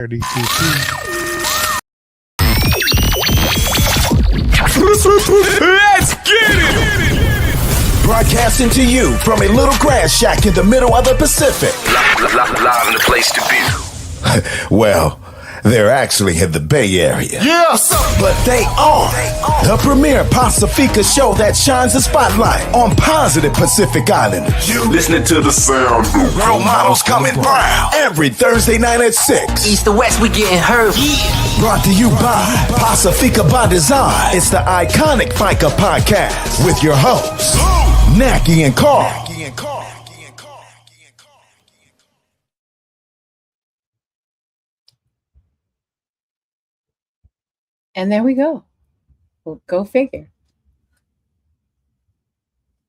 RDTC. Let's get it! Broadcasting to you from a little grass shack in the middle of the Pacific. Live in the place to be. Well, they're actually in the Bay Area. Yes! But they are the premier Pacifica show that shines a spotlight on positive Pacific Islanders. You listening to the sound. Role models coming brown every Thursday night at 6. East to west, we getting hurt. Brought to you by Pacifica by Design. It's the iconic FICA podcast with your hosts, Naki and Carl. And there we go. Well, go figure.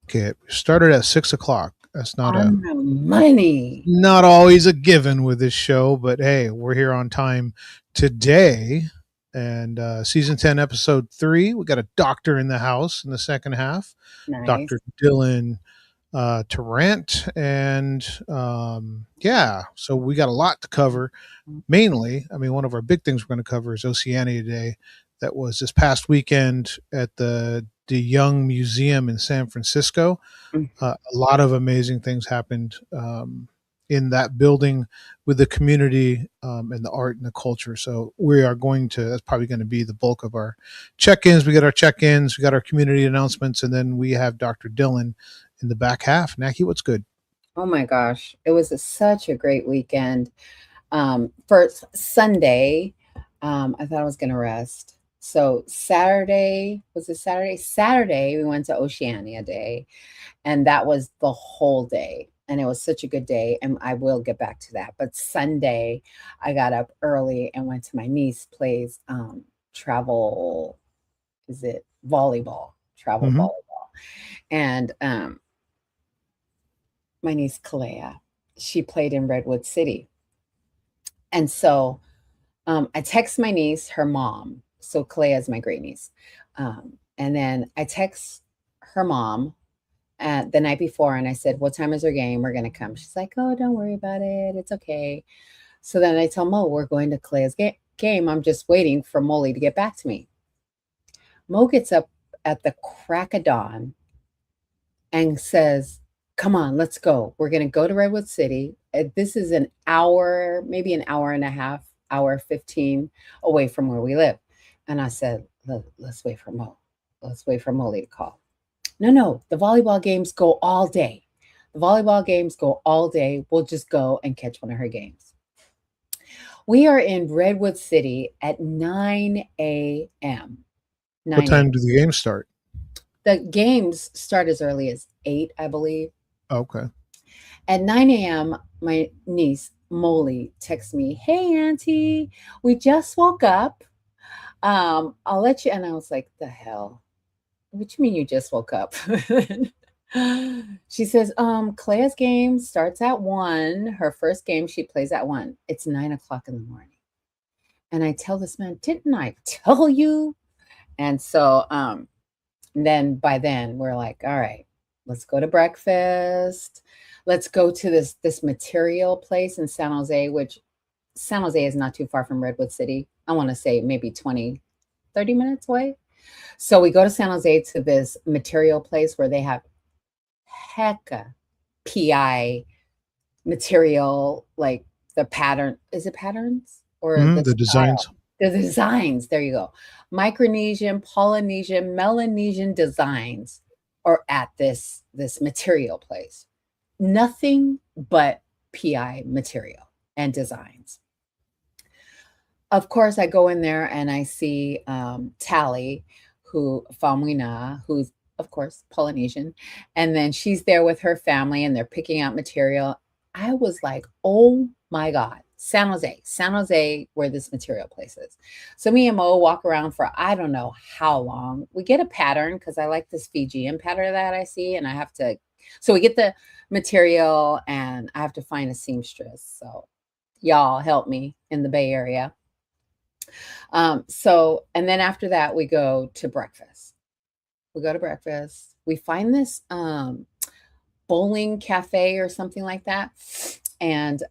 Okay, we started at 6 o'clock. That's not money. Not always a given with this show, but hey, we're here on time today. And season 10, episode 3, we got a doctor in the house in the second half. Nice. Dr. Dylan Tarrant. And so we got a lot to cover. Mainly, one of our big things we're going to cover is Oceania Day. That was this past weekend at the Young Museum in San Francisco. A lot of amazing things happened in that building with the community and the art and the culture. So we are that's probably going to be the bulk of our check-ins. We got our check-ins, we got our community announcements, and then we have Dr. Dylan in the back half. Naki, what's good? Oh my gosh. It was such a great weekend. First Sunday, I thought I was going to rest. So Saturday, Saturday, we went to Oceania Day, and that was the whole day. And it was such a good day, and I will get back to that. But Sunday, I got up early and went to my niece plays volleyball. And my niece Kalea, she played in Redwood City. And so I text my niece, her mom. So Kalea is my great niece. And then I text her mom the night before, and I said, what time is her game? We're going to come. She's like, oh, don't worry about it. It's okay. So then I tell Mo, we're going to Kalea's game. I'm just waiting for Molly to get back to me. Mo gets up at the crack of dawn and says, come on, let's go. We're going to go to Redwood City. This is an hour, maybe an hour and a half, hour 15 away from where we live. And I said, let's wait for Mo. Let's wait for Molly to call. No, the volleyball games go all day. We'll just go and catch one of her games. We are in Redwood City at 9 a.m. What time do the games start? The games start as early as 8, I believe. Okay. At 9 a.m., my niece, Molly, texts me, hey, Auntie, we just woke up. I'll let you. And I was like, the hell? What you mean you just woke up? She says, Claire's game starts at 1. Her first game, she plays at 1. It's 9 o'clock in the morning. And I tell this man, didn't I tell you? And so then by then we're like, all right, let's go to breakfast. Let's go to this material place in San Jose, which San Jose is not too far from Redwood City. I want to say maybe 20, 30 minutes away. So we go to San Jose to this material place where they have hecka PI material, like the pattern. Is it patterns? Or the designs? The designs. There you go. Micronesian, Polynesian, Melanesian designs are at this material place. Nothing but PI material and designs. Of course, I go in there and I see Tally, who's, of course, Polynesian. And then she's there with her family and they're picking out material. I was like, oh my God, San Jose, where this material place is. So me and Mo walk around for, I don't know how long. We get a pattern because I like this Fijian pattern that I see. And so we get the material and I have to find a seamstress. So y'all help me in the Bay Area. And then after that, we go to breakfast. We find this bowling cafe or something like that. And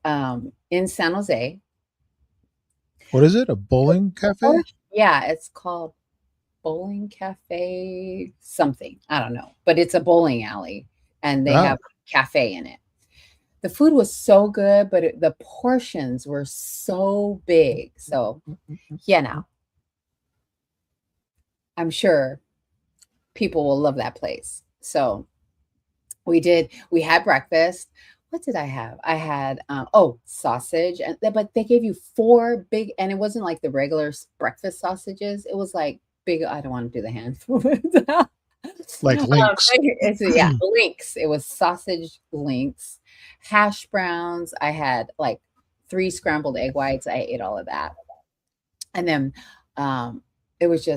in San Jose. What is it? A bowling cafe? Yeah, it's called Bowling Cafe something. I don't know, but it's a bowling alley and they Oh, have a cafe in it. The food was so good, but the portions were so big. So, yeah, now I'm sure people will love that place. So, we had breakfast. What did I have? I had sausage, and but they gave you four big, and it wasn't like the regular breakfast sausages. It was like big. I don't want to do the hand movement. like links. Yeah, links. It was sausage links, hash browns. I had like three scrambled egg whites. I ate all of that, and then um, it was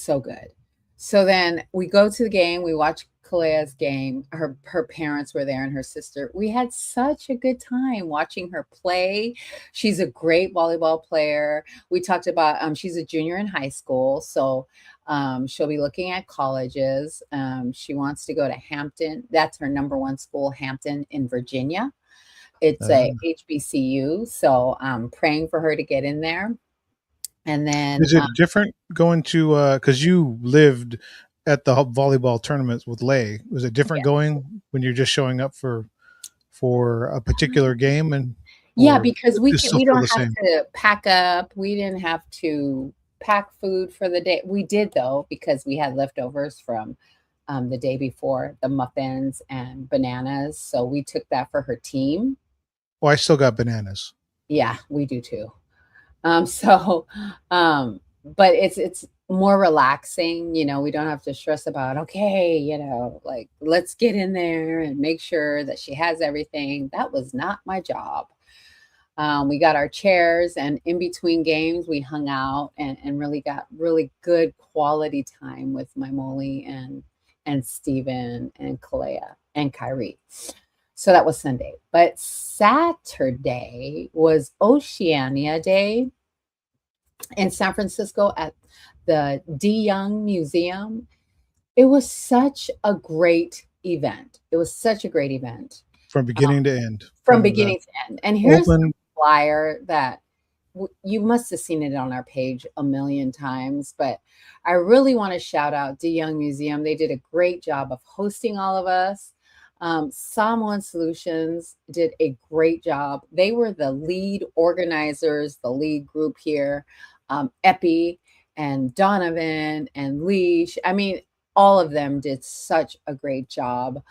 so good. So then we go to the game. We watch Kalea's game. Her parents were there and her sister. We had such a good time watching her play. She's a great volleyball player. We talked about she's a junior in high school, so she'll be looking at colleges. She wants to go to Hampton. That's her number one school, Hampton in Virginia. It's a HBCU, so I'm praying for her to get in there. And then Is it different going to because you lived at the volleyball tournaments with Lay? Was it different yeah. going when you're just showing up for a particular game and Yeah, or because does it still we feel don't the have same? to pack up. We didn't have to pack food for the day. We did though, because we had leftovers from the day before, the muffins and bananas. So we took that for her team. Oh, I still got bananas. Yeah, we do too. So, but it's more relaxing, we don't have to stress about, okay, like let's get in there and make sure that she has everything. That was not my job. We got our chairs, and in between games, we hung out and really got really good quality time with my Molly and Steven and Kalea and Kyrie. So that was Sunday. But Saturday was Oceania Day in San Francisco at the De Young Museum. It was such a great event. It was such a great event From beginning to end, from from the beginning to end. And here's the open. flyer that you must have seen it on our page a million times, but I really want to shout out De Young Museum. They did a great job of hosting all of us. Samoan Solutions did a great job. They were the lead organizers, the lead group here. Epi and Donovan and Leash. I mean, all of them did such a great job.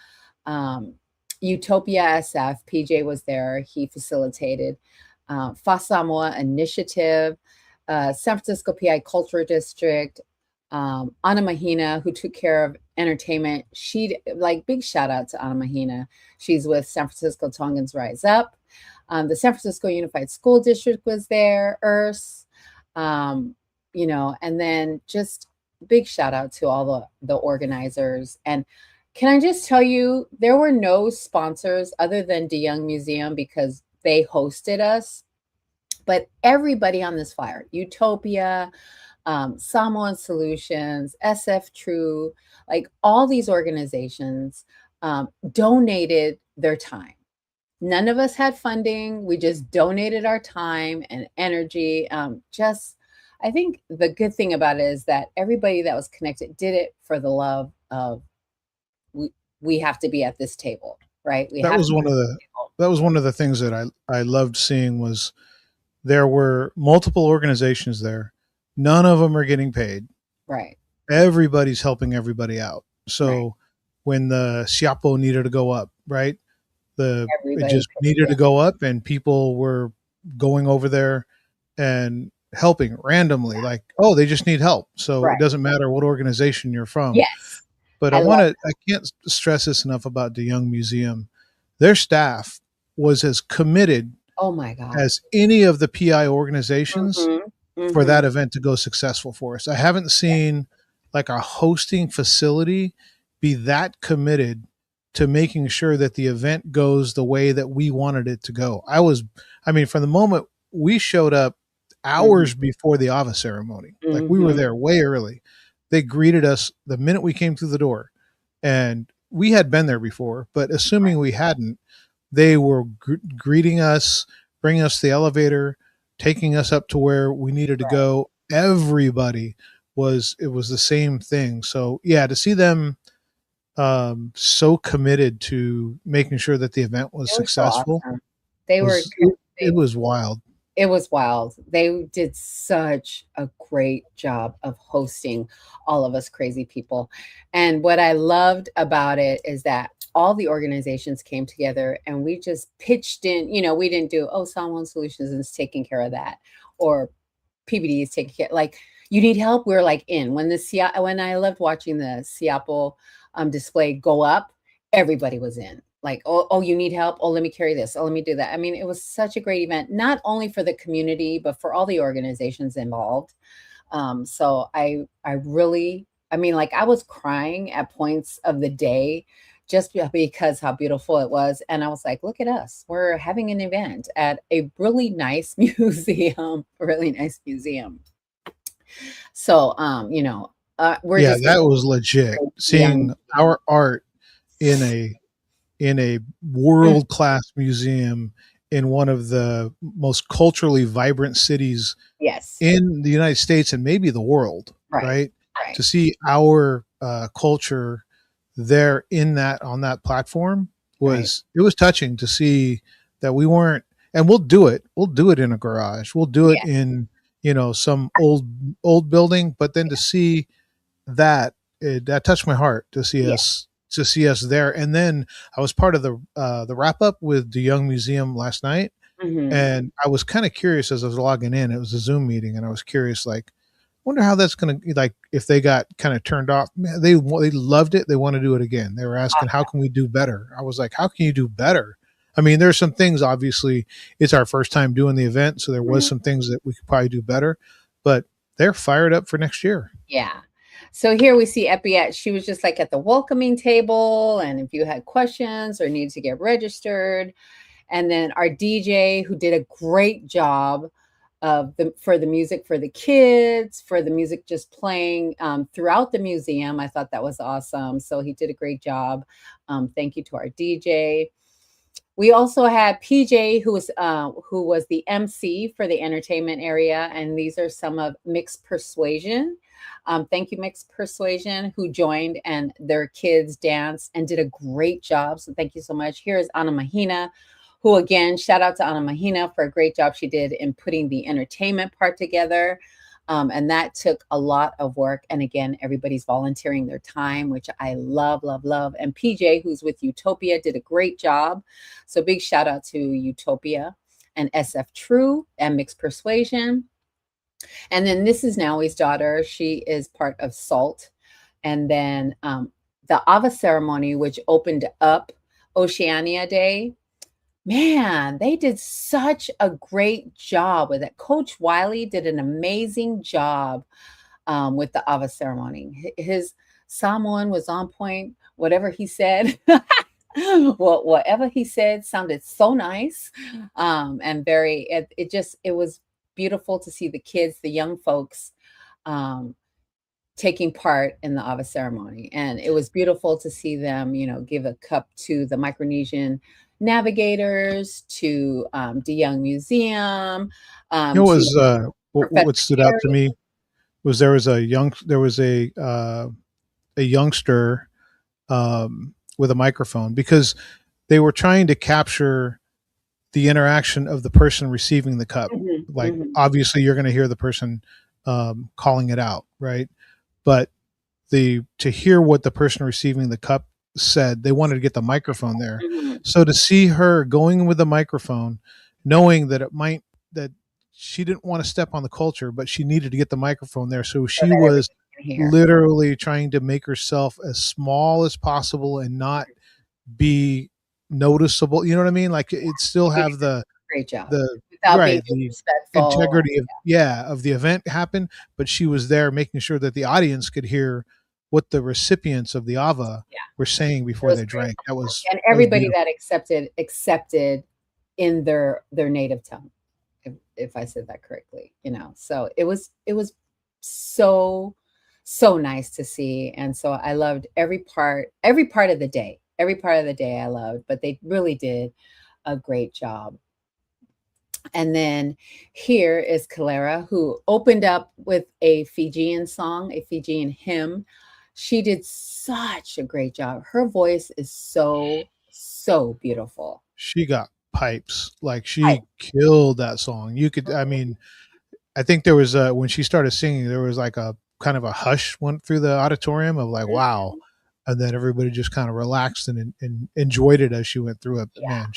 Utopia SF, PJ was there. He facilitated. Fa Samoa Initiative, San Francisco PI Culture District, Ana Mahina, who took care of entertainment. She like big shout out to Ana Mahina. She's with San Francisco Tongans Rise Up. The San Francisco Unified School District was there, ERS, and then just big shout out to all the organizers. And can I just tell you, there were no sponsors other than De Young Museum because they hosted us. But everybody on this flyer, Utopia, Samoan Solutions, SF True, like all these organizations donated their time. None of us had funding. We just donated our time and energy. I think the good thing about it is that everybody that was connected did it for the love of we have to be at this table, right? We That have was to be one at of this the table. that was one of the things that I loved seeing was there were multiple organizations there. None of them are getting paid. Right, Everybody's helping everybody out. right. So when the Siapo needed to go up, right? It Everybody, just needed to go up and people were going over there and helping randomly, like, oh, they just need help. So it right. doesn't matter what organization you're from. Yes, But I love. I can't stress this enough about the Young Museum. Their staff was as committed Oh my God. as any of the PI organizations Mhm, for mhm. that event to go successful for us. I haven't Yeah, seen like a hosting facility be that committed to making sure that the event goes the way that we wanted it to go. I mean, from the moment we showed up mhm, hours before the Ava ceremony, like we were mhm. there way early. They greeted us the minute we came through the door. And we had been there before, but assuming we hadn't, they were greeting us, bringing us to the elevator. taking us up to where we needed to Right. go. Everybody it was the same thing. So yeah, to see them so committed to making sure that the event was They were so successful awesome. They were was it was wild. it was wild. They did such a great job of hosting all of us crazy people. And what I loved about it is that all the organizations came together and we just pitched in. We didn't do, oh, Someone Solutions is taking care of that, or PBD is taking care. Like, you need help, we're like in. When I loved watching the Seattle display go up, everybody was in. Like, oh, you need help? Oh, let me carry this. Oh, let me do that. I mean, it was such a great event, not only for the community, but for all the organizations involved. So I really, I mean, like, I was crying at points of the day just because how beautiful it was. And I was like, look at us. We're having an event at a really nice museum, really nice museum. So, we're Yeah, just that was legit. young. Seeing our art in a Mm, world class museum in one of the most culturally vibrant cities yes. in the United States and maybe the world, Right. right? Right. To see our culture there in that on that platform Right. was touching to see that we weren't, and we'll do it in a garage, we'll do it Yeah. in some old building, but then to see that that touched my heart Yeah. to see us there. And then I was part of the wrap up with the Young Museum last night, Hmm. and I was kind of curious as I was logging in. It was a Zoom meeting, and I was curious, like, wonder how that's going to, like, if they got kind of turned off. Man, they loved it. They want to do it again. They were asking, how can we do better? I was like, how can you do better? I mean, there's some things. Obviously, it's our first time doing the event, so there was some things that we could probably do better. But they're fired up for next year. Yeah. So here we see Epi she was just like at the welcoming table. And if you had questions or needed to get registered, and then our DJ who did a great job for the music for the kids, for the music just playing throughout the museum. I thought that was awesome. So he did a great job. Thank you to our DJ. We also had PJ, who was the MC for the entertainment area, and these are some of Mixed Persuasion. Thank you, Mixed Persuasion, who joined and their kids danced and did a great job. So thank you so much. Here is Ana Mahina, who, again, shout out to Ana Mahina for a great job she did in putting the entertainment part together. And that took a lot of work. And again, everybody's volunteering their time, which I love, love, love. And PJ, who's with Utopia, did a great job. So big shout out to Utopia and SF True and Mixed Persuasion. And then this is Nowie's daughter. She is part of SALT. And then the Ava ceremony, which opened up Oceania Day. Man, they did such a great job with it. Coach Wiley did an amazing job with the Ava ceremony. His Samoan was on point. Whatever he said, well, whatever he said sounded so nice, and very. It was beautiful to see the kids, the young folks, um, taking part in the Ava ceremony. And it was beautiful to see them, give a cup to the Micronesian navigators, to the Young Museum, You know, to what Professor stood out to Harry. me was there was a youngster with a microphone, because they were trying to capture the interaction of the person receiving the cup. Mhm, Like, mhm. obviously you're going to hear the person calling it out, right? But the to hear what the person receiving the cup said, they wanted to get the microphone there. Mhm. So to see her going with the microphone, knowing that that she didn't want to step on the culture, but she needed to get the microphone there. So So she that was everybody can hear. literally trying to make herself as small as possible and not be noticeable. You know what I mean? Like, it still She did have a great job the without being right, the disrespectful. integrity of the event happen, but she was there making sure that the audience could hear what the recipients of the Ava Yeah, were saying it before was they great. drank. And That was everybody beautiful. that accepted in their native tongue, if I said that correctly. So it was so so nice to see. And so I loved every part of the day. Every part of the day I loved, but they really did a great job. And then here is Calera, who opened up with a Fijian song, a Fijian hymn. She did such a great job. Her voice is so, so beautiful. She got pipes. Like I she killed that song. You could, I mean, I think there was a, when she started singing, there was like a kind of a hush went through the auditorium of like, wow. And then everybody just kind of relaxed and enjoyed it as she went through it. But yeah, man,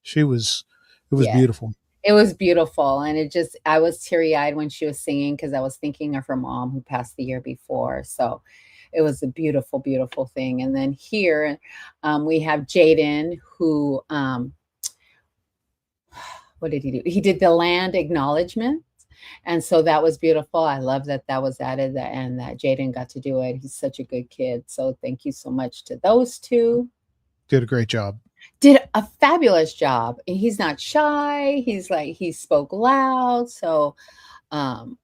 she was, it was yeah. beautiful. It was beautiful, and it just I was teary-eyed when she was singing because I was thinking of her mom who passed the year before, so it was a beautiful, beautiful thing, and then here, we have Jaden who, what did he do? He did the land acknowledgement, and so that was beautiful. I love that that was added and that Jaden got to do it. He's such a good kid, so thank you so much to those 2. Did a great job. Did a fabulous job, and he's not shy, he's like he spoke loud, so, um,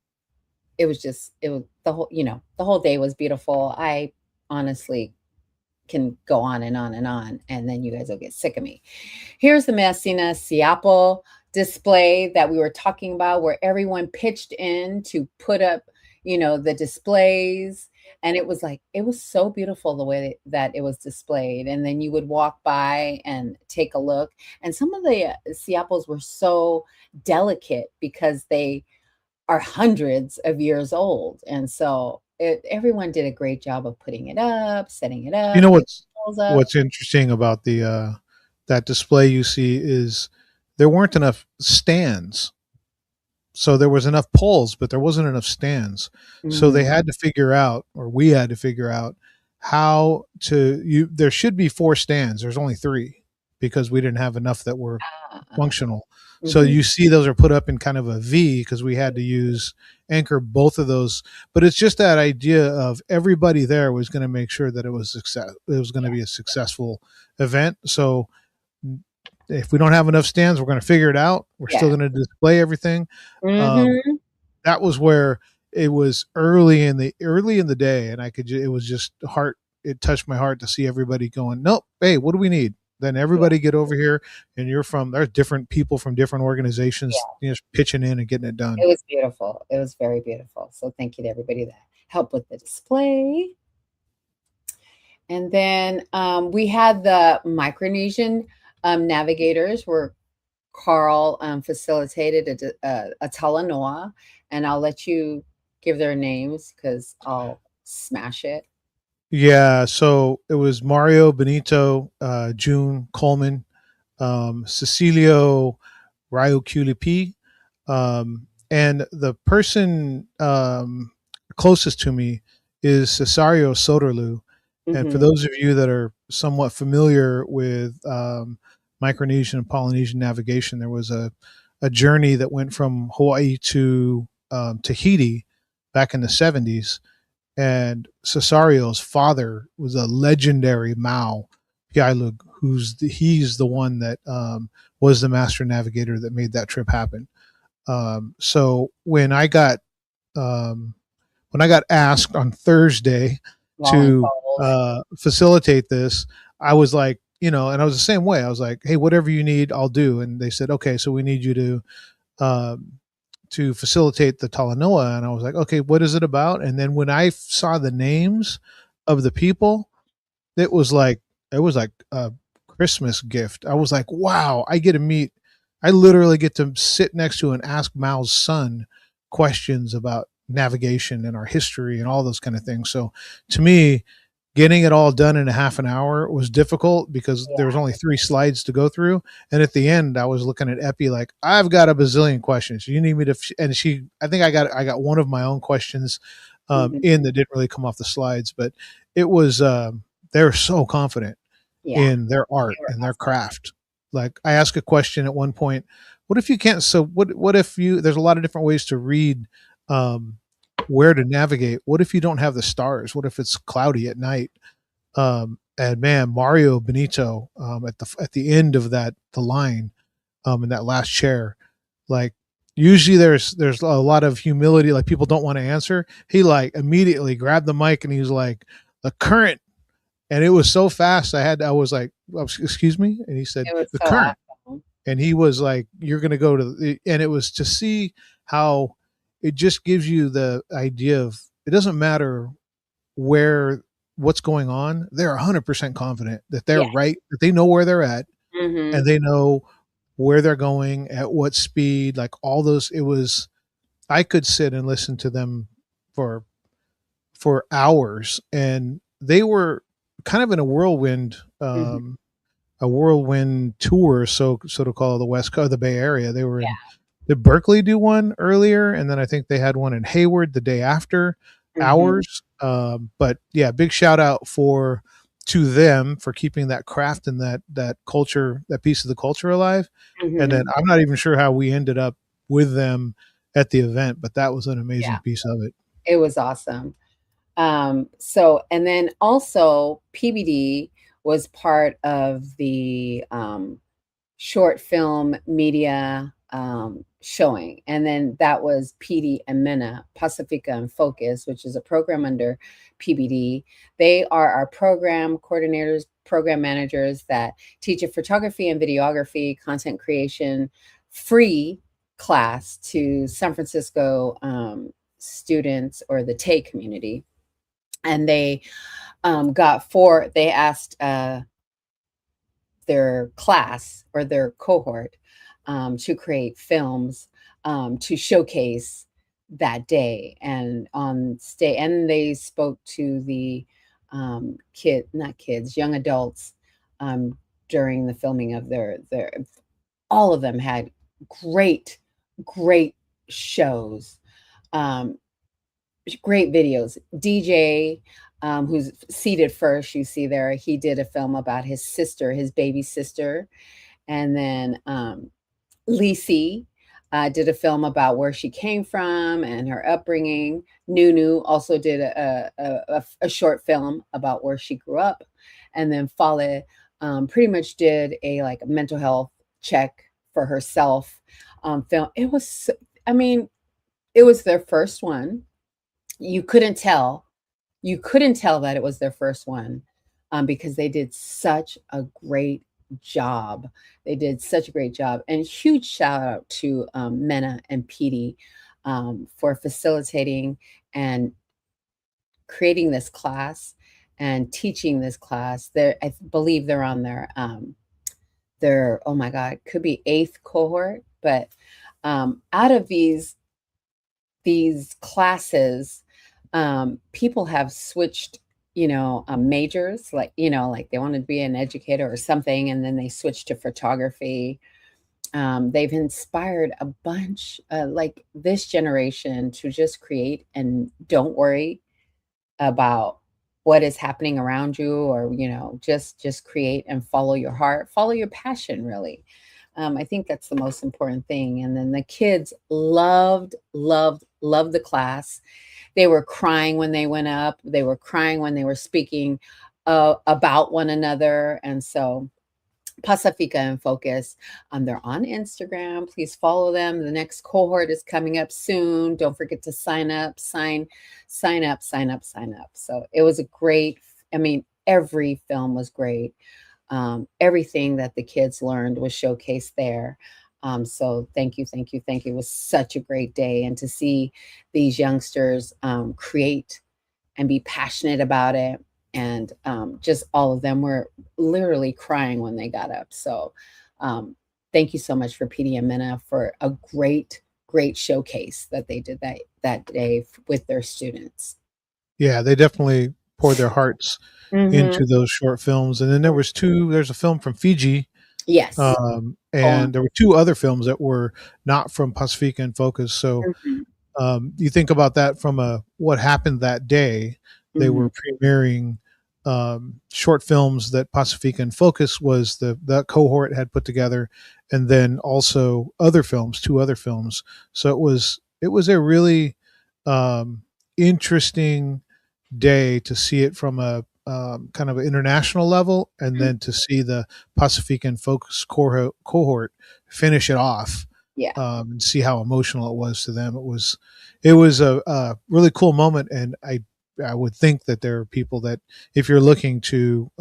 it was the whole the whole day was beautiful. I honestly can go on and on and on, and then you guys will get sick of me. Here's the Messina Seattle display that we were talking about, where everyone pitched in to put up, the displays. And it was like, it was so beautiful the way that it was displayed. And then you would walk by and take a look. And some of the Seattles were so delicate because they are hundreds of years old. And so everyone did a great job of putting it up, setting it You up, know getting the up. what's interesting about the that display you see is there weren't enough stands. So there was enough poles, but there wasn't enough stands. So they Mm, had to figure out, or we had to figure out how to you there should be 4 stands. There's only 3 because we didn't have enough that were uh, functional. So mhm. you see those are put up in kind of a V because we had to use anchor both of those. But it's just that idea of everybody there was going to make sure that it was success. It was going to be a successful event. So if we don't have enough stands, we're going to figure it out. We're still Yeah. going to display everything. Um, Mhm. that was where it was early in the day, and it was just heart. It touched my heart to see everybody going, nope, hey, what do we need? Then Yeah. everybody get over here, and there's different people from different organizations, Yeah. pitching in and getting it done. It was beautiful. It was very beautiful. So thank you to everybody that helped with the display. And then we had the Micronesian navigators where Carl facilitated a Talanoa, and I'll let you give their names because I'll smash it. Yeah, so it was Mario Benito, June Coleman, Cecilio Ryukulipi, and the person closest to me is Cesario Soderlu. And for Hmm. those of you that are somewhat familiar with Micronesian and Polynesian navigation, there was a journey that went from Hawaii to Tahiti back in the 70s. And Cesario's father was a legendary Mao Piailug, he's the one that was the master navigator that made that trip happen. So um, when I got asked on Thursday to Voluntold. facilitate this, I was like, and I was the same way. I was like, hey, whatever you need, I'll do. And they said, okay, so we need you um, to facilitate the Talanoa. And I was like, okay, what is it about? And then when I saw the names of the people, it was like it was like a Christmas gift. I was like, wow, I literally get to sit next to and ask Mao's son questions about navigation and our history and all those kind of things. So to me, getting it all done in a half an hour was difficult because there was Yeah. only 3 slides to go through. And at the end, I was looking at Epi like, I've got a bazillion questions. You need me to, and I think I got one of my own questions Mhm. in that didn't really come off the slides, but it was, they're so confident Yeah. in their art They were and their awesome. craft. Like I asked a question at one point, what if you can't, so what if there's a lot of different ways to read, um, where to navigate. What if you don't have the stars? What if it's cloudy at night? And man, Mario Benito at the end of the line in that last chair, like usually there's a lot of humility, like people don't want to answer. He like immediately grabbed the mic and he was like the current, and it was so fast. I was like, oh, excuse me, and he said It was the so current, awesome. and he was like, "You're going to go to," and it was to see how it just gives you the idea of it doesn't matter where what's going on. They're 100% confident that they're Yeah. right, that they know where they're at, Hmm. and they know where they're going at what speed. Like all those, it was. I could sit and listen to them for hours, and they were kind of in Hmm. a whirlwind tour, so to call the West Coast, the Bay Area. They were in. Yeah. Did Berkeley do one earlier, and then I think they had one in Hayward the day after Hmm. ours. But yeah, big shout out for to them for keeping that craft and that culture, that piece of the culture alive. And then Hmm. I'm not even sure how we ended up with them at the event, but that was an Yeah. amazing piece of it. It was awesome. So, and then also PBD was part of the short film media showing. And then that was PD and MENA, Pacifica and Focus, which is a program under PBD. They are our program coordinators, program managers that teach a photography and videography, content creation, free class to San Francisco students or the Tay community. And they they asked their class or their cohort to create films to showcase that day and on stage. And they spoke to the not kids, young adults um, during the filming of their. All of them had great, great shows. Um, Great videos. DJ, who's seated first, you see there, he did a film about his sister, his baby sister. And then Lisi did a film about where she came from and her upbringing. Nunu also did a short film about where she grew up. And then Fale pretty much did a like a mental health check for herself film. I mean, it was their first one. You couldn't tell. You couldn't tell that it was their first one, because they did such a great job. They did such a great job, and huge shout out to, Mena and Petey, for facilitating and creating this class and teaching this class. I believe they're on their, oh my god, could be 8th cohort, but, out of these classes, people have switched, majors, like, like they want to be an educator or something, and then they switch to photography. They've inspired a bunch, like this generation, to just create and don't worry about what is happening around you, or just create and follow your heart, follow your passion, really. I think that's the most important thing. And then the kids loved the class. They were crying when they went up, they were crying when they were speaking about one another. And so Pacifica and Focus. They're on Instagram. Please follow them. The next cohort is coming up soon. Don't forget to sign up, sign up, sign up, sign up. So it was a great, I mean, every film was great. Everything that the kids learned was showcased there. So thank you, thank you, thank you. It was such a great day. And to see these youngsters create and be passionate about it. And just all of them were literally crying when they got up. So thank you so much for PD and Mena for a great, great showcase that they did that day with their students. Yeah, they definitely poured their hearts Hmm. into those short films. And then there's a film from Fiji. Yes. And On. there were two other films that were not from Pacifica and Focus. So Hmm. you think about that from a what happened that day. They Hmm. were premiering short films that Pacifica and Focus was the cohort had put together, and then also other films, two other films. So it was a really interesting day to see it from a kind of an international level, and then to see the Pacifica and Focus cohort finish it off, Yeah. and see how emotional it was to them. It was a really cool moment, and I would think that there are people that if you're looking to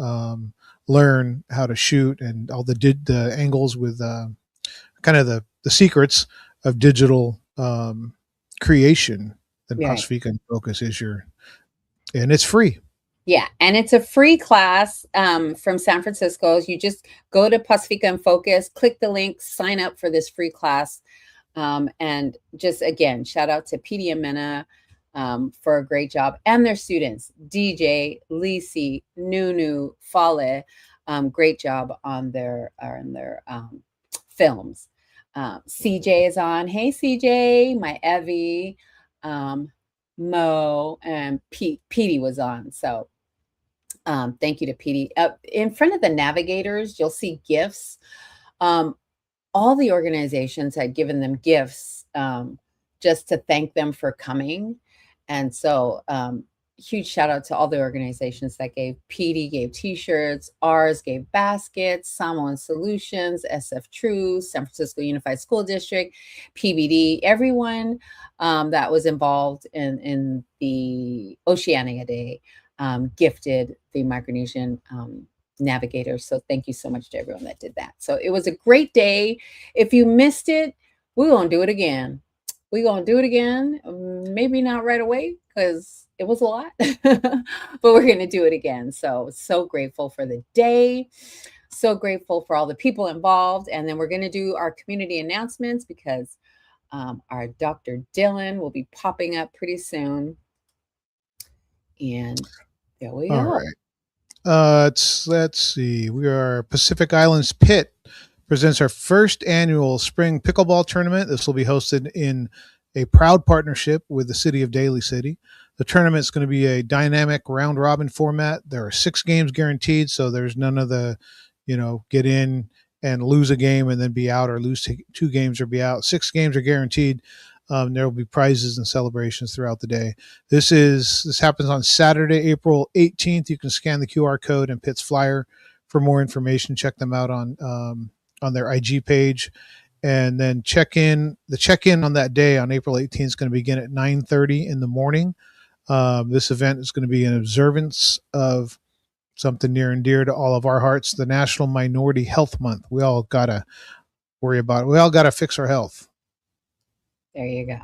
learn how to shoot and all the angles with kind of the secrets of digital creation, then Right. Pacifica in Focus is and it's free. Yeah, and it's a free class from San Francisco. You just go to Pacifica and Focus, click the link, sign up for this free class. And just again, shout out to PD and Mena for a great job, and their students, DJ, Lisi, Nunu, Fale, great job on their films. CJ is on. Hey, CJ, my Evie, Mo, and Petey was on. So thank you to Petey. In front of the navigators, you'll see gifts. All the organizations had given them gifts just to thank them for coming. And so huge shout out to all the organizations that gave. PD gave t-shirts, ours gave baskets, Samoan Solutions, SF True, San Francisco Unified School District, PBD, everyone that was involved in the Oceania Day gifted the Micronesian navigators. So thank you so much to everyone that did that. So it was a great day. If you missed it, we're going to do it again. We're going to do it again. Maybe not right away because it was a lot, but we're going to do it again. So grateful for the day. So grateful for all the people involved. And then we're going to do our community announcements because our Dr. Dylan will be popping up pretty soon. And there we go. All right. Let's see. We are Pacific Islands Pit presents our first annual spring pickleball tournament. This will be hosted in a proud partnership with the city of Daly City. The tournament is going to be a dynamic round robin format. There are 6 games guaranteed, so there's none of the, get in and lose a game and then be out, or lose 2 games or be out. 6 games are guaranteed. There will be prizes and celebrations throughout the day. This happens on Saturday, April 18th. You can scan the QR code and Pitt's flyer for more information. Check them out on their IG page, and then check-in on that day on April 18th is going to begin at 9:30 in the morning. This event is going to be an observance of something near and dear to all of our hearts, the National Minority Health Month. We all got to worry about it. We all got to fix our health. There you go.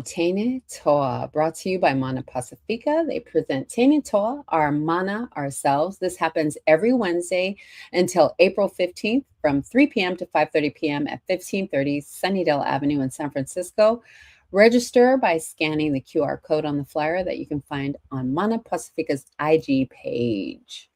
Tene Toa, brought to you by Mana Pacifica. They present Tene Toa, our Mana ourselves. This happens every Wednesday until April 15th from 3 p.m. to 5:30 p.m. at 1530 Sunnydale Avenue in San Francisco. Register by scanning the QR code on the flyer that you can find on Mana Pacifica's IG page.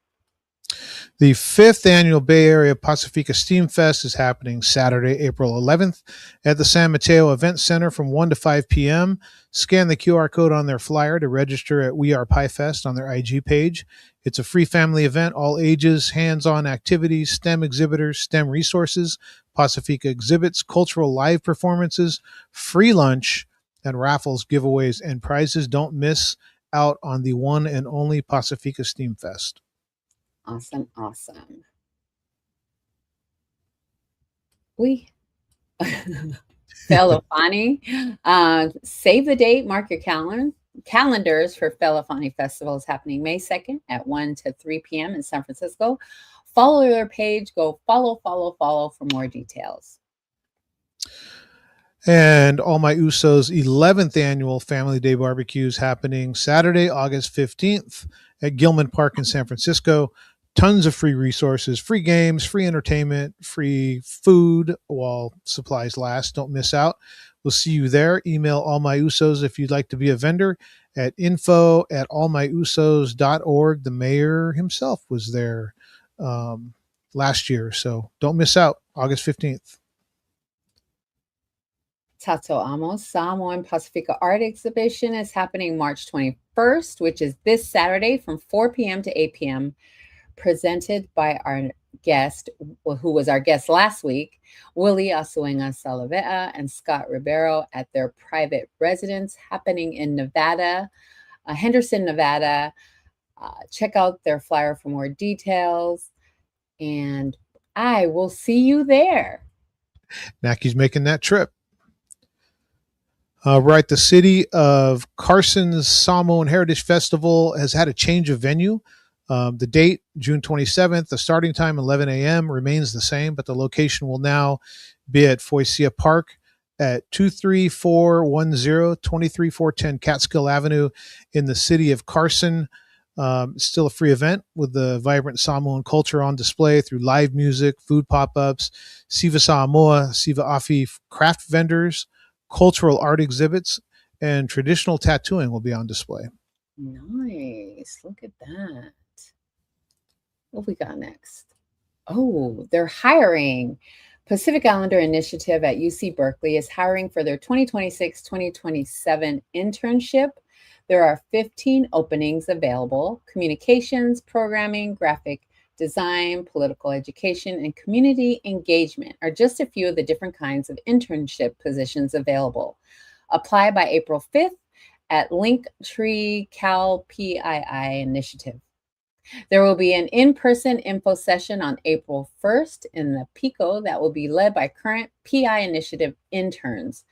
The 5th annual Bay Area Pacifica Steam Fest is happening Saturday, April 11th at the San Mateo Event Center from 1 to 5 p.m. Scan the QR code on their flyer to register at We Are Pie Fest on their IG page. It's a free family event, all ages, hands-on activities, STEM exhibitors, STEM resources, Pacifica exhibits, cultural live performances, free lunch, and raffles, giveaways, and prizes. Don't miss out on the one and only Pacifica Steam Fest. Awesome. Felafani, save the date, mark your calendars for Felafani Festival is happening May 2nd at 1 to 3 p.m. in San Francisco. Follow their page, go follow for more details. And All My Usos 11th annual Family Day Barbecue is happening Saturday, August 15th at Gilman Park in San Francisco. Tons of free resources, free games, free entertainment, free food while supplies last. Don't miss out. We'll see you there. Email All My Usos if you'd like to be a vendor at info@allmyusos.org. The mayor himself was there last year, so don't miss out. August 15th. Tato Amos Samoan Pacifica Art Exhibition is happening March 21st, which is this Saturday from 4 p.m. to 8 p.m. Presented by our guest, who was our guest last week, Willie Asuenga Salavea and Scott Ribeiro at their private residence happening in Nevada, Henderson, Nevada. Check out their flyer for more details, and I will see you there. Naki's making that trip. Right, the city of Carson's Samoan Heritage Festival has had a change of venue. The date, June 27th, the starting time, 11 a.m., remains the same, but the location will now be at Foysia Park at 23410 23410 Catskill Avenue in the city of Carson. It's still a free event with the vibrant Samoan culture on display through live music, food pop-ups, Siva Samoa, Siva Afi craft vendors, cultural art exhibits, and traditional tattooing will be on display. Nice. Look at that. What we got next? Oh, they're hiring. Pacific Islander Initiative at UC Berkeley is hiring for their 2026-2027 internship. There are 15 openings available. Communications, programming, graphic design, political education, and community engagement are just a few of the different kinds of internship positions available. Apply by April 5th at Linktree Cal PII Initiative. There will be an in-person info session on April 1st in the Pico that will be led by current PI Initiative interns.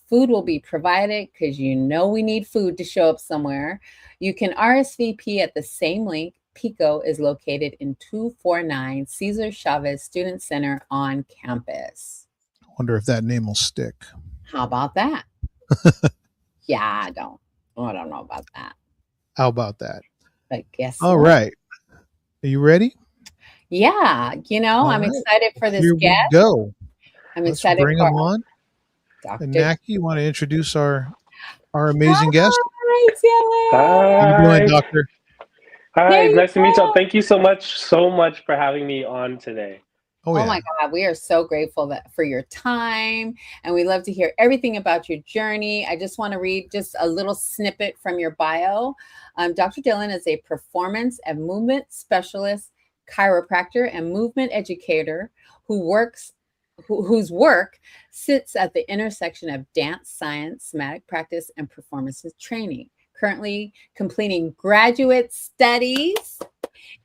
Food will be provided because we need food to show up somewhere. You can RSVP at the same link. Pico is located in 249 Cesar Chavez Student Center on campus. I wonder if that name will stick. How about that? Yeah, I don't know about that. How about that? But guess All what? right. Are you ready? Yeah, All I'm right. excited for this Here guest. we go. I'm Let's excited bring for them on. Dr. And Naki, you want to introduce our amazing guest? Hi, Dylan. How you doing, Hi. Doctor? There Hi. you Nice to meet you. go. Thank you so much for having me on today. Oh, Oh yeah. my God, we are so grateful for your time, and we love to hear everything about your journey. I just want to read just a little snippet from your bio. Dr. Dylan is a performance and movement specialist, chiropractor, and movement educator whose work sits at the intersection of dance science, somatic practice, and performance training. Currently completing graduate studies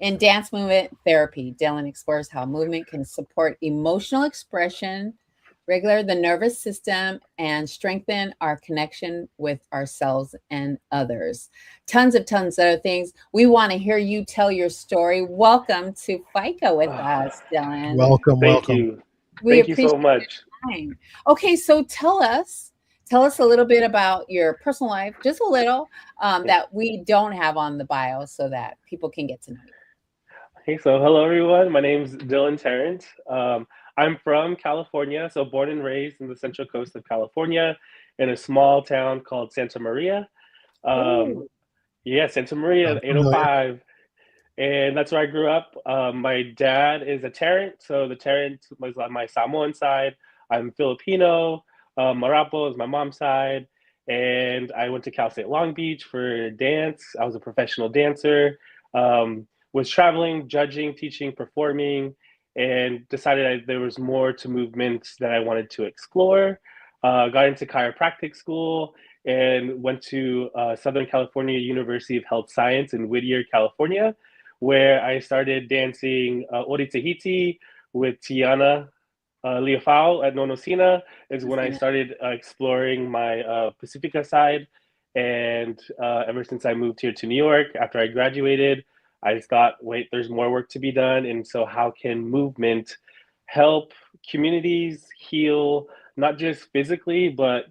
in dance movement therapy. Dylan explores how movement can support emotional expression, regulate the nervous system, and strengthen our connection with ourselves and others. Tons of other things. We want to hear you tell your story. Welcome to FICA with us, Dylan. Welcome. Thank you. We Thank you appreciate so much. your time. Okay, so tell us a little bit about your personal life, just a little, that we don't have on the bio so that people can get to know you. Hey, so hello everyone. My name's Dylan Tarrant. I'm from California, so born and raised in the central coast of California in a small town called Santa Maria. Ooh. Yeah, Santa Maria, I'm familiar. 805. And that's where I grew up. My dad is a Tarrant, so the Tarrant was on my Samoan side. I'm Filipino. Marapo is my mom's side. And I went to Cal State Long Beach for dance. I was a professional dancer. Was traveling, judging, teaching, performing, and decided there was more to movement that I wanted to explore. Got into chiropractic school and went to Southern California University of Health Science in Whittier, California, where I started dancing Ori Tahiti with Tiana Leofau at Nonosina is when I started exploring my Pacifica side. And ever since I moved here to New York after I graduated, I just thought, wait, there's more work to be done. And so how can movement help communities heal, not just physically, but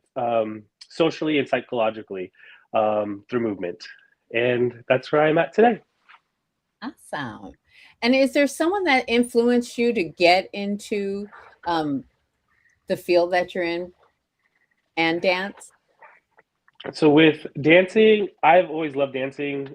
socially and psychologically through movement? And that's where I'm at today. Awesome. And is there someone that influenced you to get into the field that you're in and dance? So with dancing, I've always loved dancing.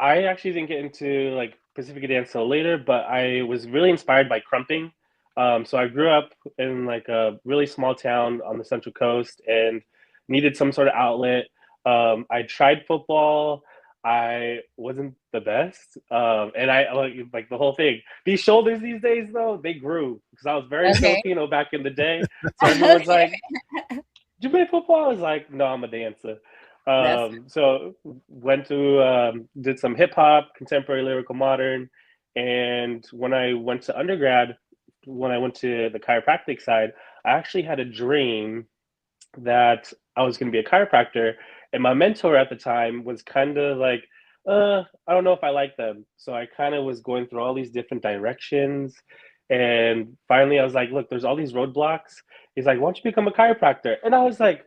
I actually didn't get into like Pacifica dance till later, but I was really inspired by crumping. So I grew up in like a really small town on the Central Coast and needed some sort of outlet. I tried football. I wasn't the best, and I like the whole thing. These shoulders these days, though, they grew because I was very Okay. Filipino back in the day. So everyone's like, "Did you play football?" I was like, "No, I'm a dancer." That's So went to did some hip hop, contemporary, lyrical, modern, and when I went to undergrad, when I went to the chiropractic side, I actually had a dream that I was going to be a chiropractor, and my mentor at the time was kind of like, I don't know if I like them. So I kind of was going through all these different directions. And finally, I was like, look, there's all these roadblocks. He's like, why don't you become a chiropractor? And I was like,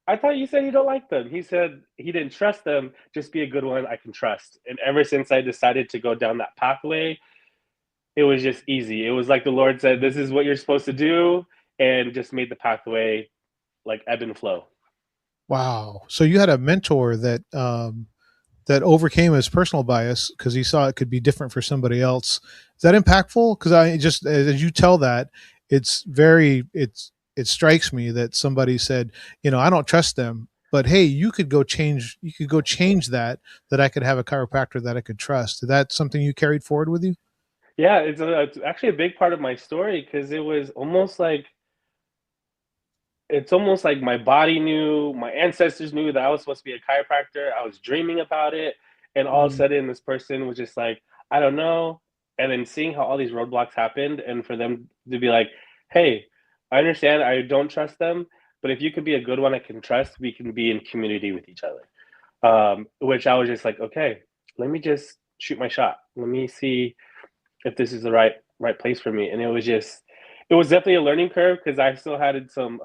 I thought you said you don't like them. He said he didn't trust them. Just be a good one I can trust. And ever since I decided to go down that pathway, it was just easy. It was like the Lord said, this is what you're supposed to do, and just made the pathway like ebb and flow. Wow. So you had a mentor that that overcame his personal bias because he saw it could be different for somebody else. Is that impactful? Because I just, as you tell that, it strikes me that somebody said, I don't trust them, but hey, you could go change that I could have a chiropractor that I could trust. Is that something you carried forward with you? Yeah, it's actually a big part of my story because it's almost like my body knew, my ancestors knew that I was supposed to be a chiropractor. I was dreaming about it, and all of a Mm. sudden, this person was just like, I don't know. And then seeing how all these roadblocks happened, and for them to be like, hey, I understand I don't trust them, but if you could be a good one I can trust, we can be in community with each other. Which I was just like, okay, let me just shoot my shot. Let me see if this is the right place for me. And it was definitely a learning curve because I still had some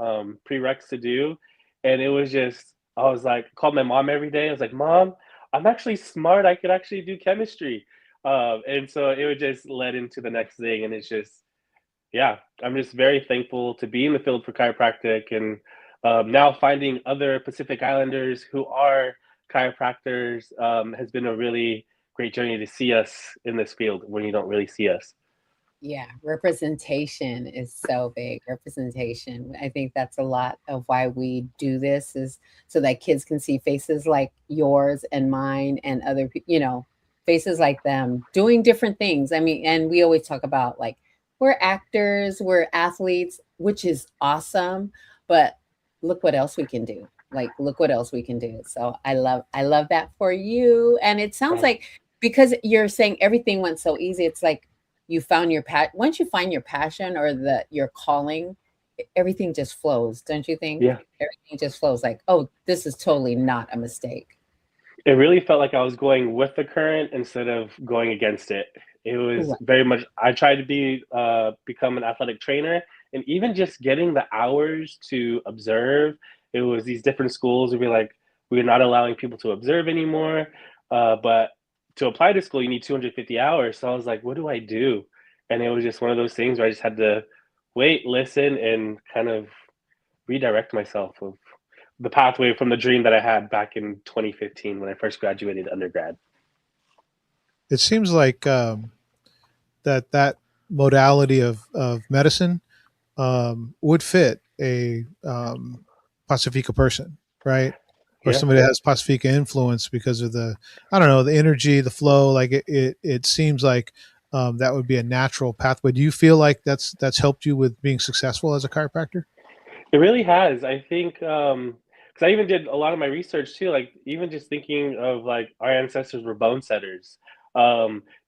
prereqs to do, and it was just I was like called my mom every day. I was like, Mom, I'm actually smart. I could actually do chemistry, and so it would just led into the next thing, and it's just yeah, I'm just very thankful to be in the field for chiropractic and now finding other Pacific Islanders who are chiropractors has been a really great journey to see us in this field when you don't really see us. Yeah, representation is so big. Representation. I think that's a lot of why we do this is so that kids can see faces like yours and mine and other faces like them doing different things. I mean, and we always talk about like we're actors, we're athletes, which is awesome, but look what else we can do. Like look what else we can do. So I love that for you. And it sounds Um, like because you're saying everything went so easy, it's like you found your once you find your passion or your calling, everything just flows, don't you think? yeah, Everything just flows like, oh, this is totally not a mistake. it really felt like I was going with the current instead of going against it. It was Right. very much I tried to become an athletic trainer, and even just getting the hours to observe. It was these different schools would be like, we're not allowing people to observe anymore, but to apply to school you need 250 hours. So I was like, what do I do? And it was just one of those things where I just had to wait, listen, and kind of redirect myself of the pathway from the dream that I had back in 2015 when I first graduated undergrad. It seems like that modality of medicine would fit a Pacifica person, right? Or Yeah, somebody that has Pacifica influence because of I don't know, the energy, the flow. Like it seems like that would be a natural pathway. Do you feel like that's helped you with being successful as a chiropractor? it really has. I think because I even did a lot of my research too. Like even just thinking of like our ancestors were bone setters.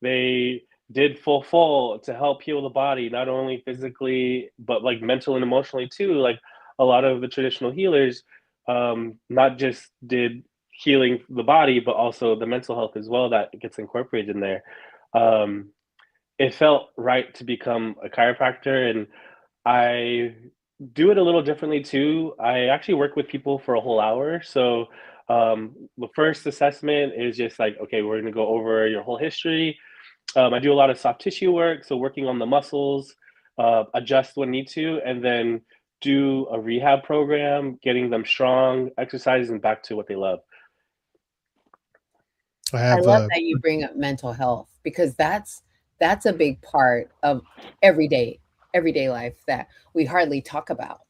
They did full to help heal the body, not only physically but like mental and emotionally too. Like a lot of the traditional healers, not just did healing the body, but also the mental health as well that gets incorporated in there. Um, it felt right to become a chiropractor, and I do it a little differently too. I actually work with people for a whole hour. So the first assessment is just like, okay, we're going to go over your whole history. I do a lot of soft tissue work, so working on the muscles, adjust when need to, and then do a rehab program, getting them strong, exercise, and back to what they love. I I have love that you bring up mental health because that's a big part of everyday everyday life that we hardly talk about.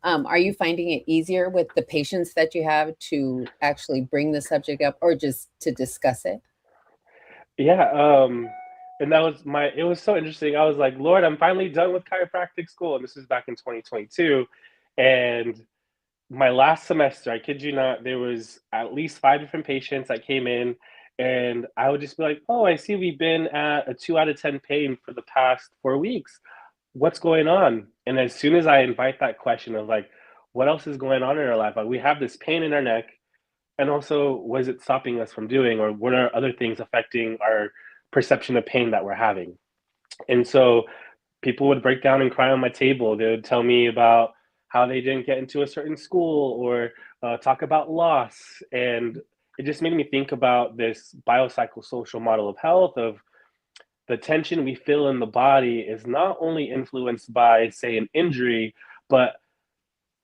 Are you finding it easier with the patients that you have to actually bring the subject up or just to discuss it? Yeah, and that was it was so interesting. I was like, Lord, I'm finally done with chiropractic school. And this was back in 2022. And my last semester, I kid you not, there was at least five different patients that came in, and I would just be like, "Oh, I see we've been at a 2 out of 10 pain for the past 4 weeks. What's going on?" And as soon as I invite that question of like, "What else is going on in our life?" Like we have this pain in our neck. And also, what is it stopping us from doing, or what are other things affecting our perception of pain that we're having? And so people would break down and cry on my table. They would tell me about how they didn't get into a certain school, or talk about loss. And it just made me think about this biopsychosocial model of health, of the tension we feel in the body is not only influenced by, say, an injury, but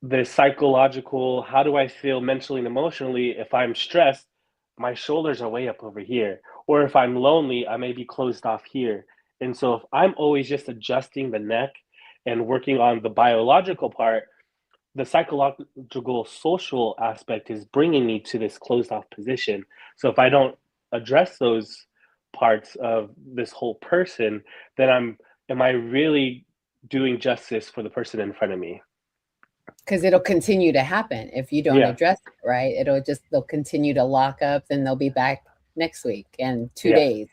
the psychological, how do I feel mentally and emotionally? If I'm stressed, my shoulders are way up over here. Or if I'm lonely, I may be closed off here. And so if I'm always just adjusting the neck and working on the biological part, the psychological social aspect is bringing me to this closed off position. So if I don't address those parts of this whole person, then am I really doing justice for the person in front of me? Because it'll continue to happen if you don't Yeah, address it, right? They'll continue to lock up, then they'll be back next week and two yeah, days.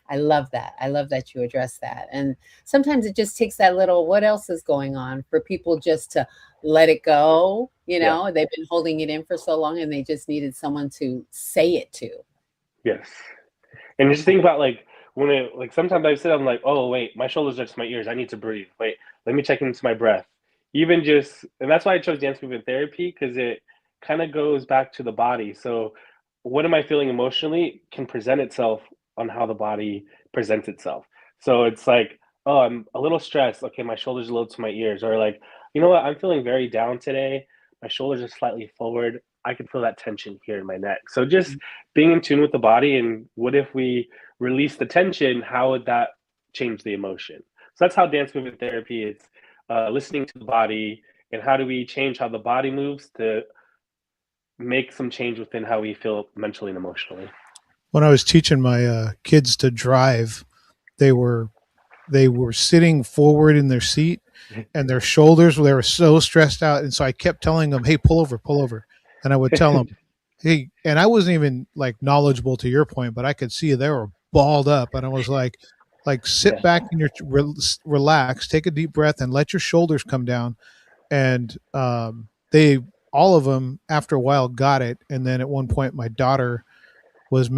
I love that. I love that you address that. And sometimes it just takes that little, what else is going on, for people just to let it go. yeah. They've been holding it in for so long and they just needed someone to say it to. Yes. And just think about, like, when it, like, sometimes I sit, I'm like, oh wait, my shoulders are to my ears. I need to breathe. Wait, let me check into my breath. Even just, and that's why I chose dance movement therapy, because it kind of goes back to the body. So what am I feeling emotionally can present itself on how the body presents itself. So it's like, oh, I'm a little stressed. Okay, my shoulders are a little to my ears. Or like, you know what, I'm feeling very down today. My shoulders are slightly forward. I can feel that tension here in my neck. So just being in tune with the body, and what if we release the tension, how would that change the emotion? So that's how dance movement therapy is, listening to the body, and how do we change how the body moves to make some change within how we feel mentally and emotionally. When I was teaching my kids to drive, they were they were sitting forward in their seat, and their shoulders, they were so stressed out, and so I kept telling them, hey, pull over, and I would tell them, hey, and I wasn't even like knowledgeable to your point, but I could see they were balled up, and I was like sit Yeah. back in your relax, take a deep breath, and let your shoulders come down. And they all of them after a while got it. And then at one point my daughter was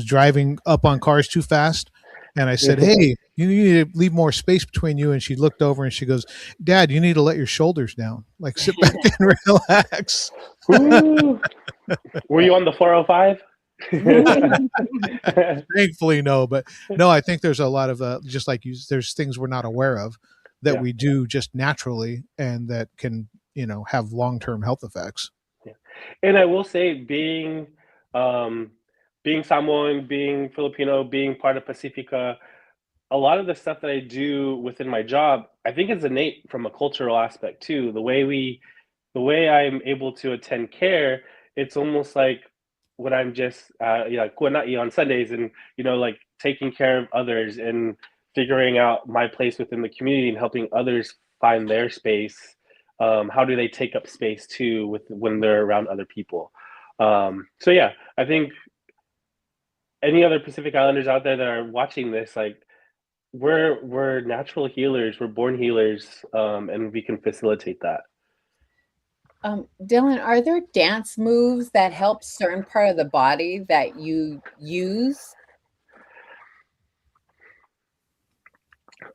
driving up on cars too fast, and I said, hey, you need to leave more space between you. And she looked over and she goes, Dad, you need to let your shoulders down, like sit back and relax. Ooh. Were you on the 405? Thankfully no, but no, I think there's a lot of just like you, there's things we're not aware of that Yeah, we do just naturally and that can have long-term health effects. yeah. And I will say, um, being Samoan, being Filipino, being part of Pacifica, a lot of the stuff that I do within my job, I think is innate from a cultural aspect too. The way I'm able to attend care, it's almost like when I'm just kuana'i on Sundays, and like taking care of others and figuring out my place within the community and helping others find their space. How do they take up space too with when they're around other people? So yeah, I think any other Pacific Islanders out there that are watching this, like, we're natural healers, we're born healers, and we can facilitate that. Dylan, are there dance moves that help certain part of the body that you use?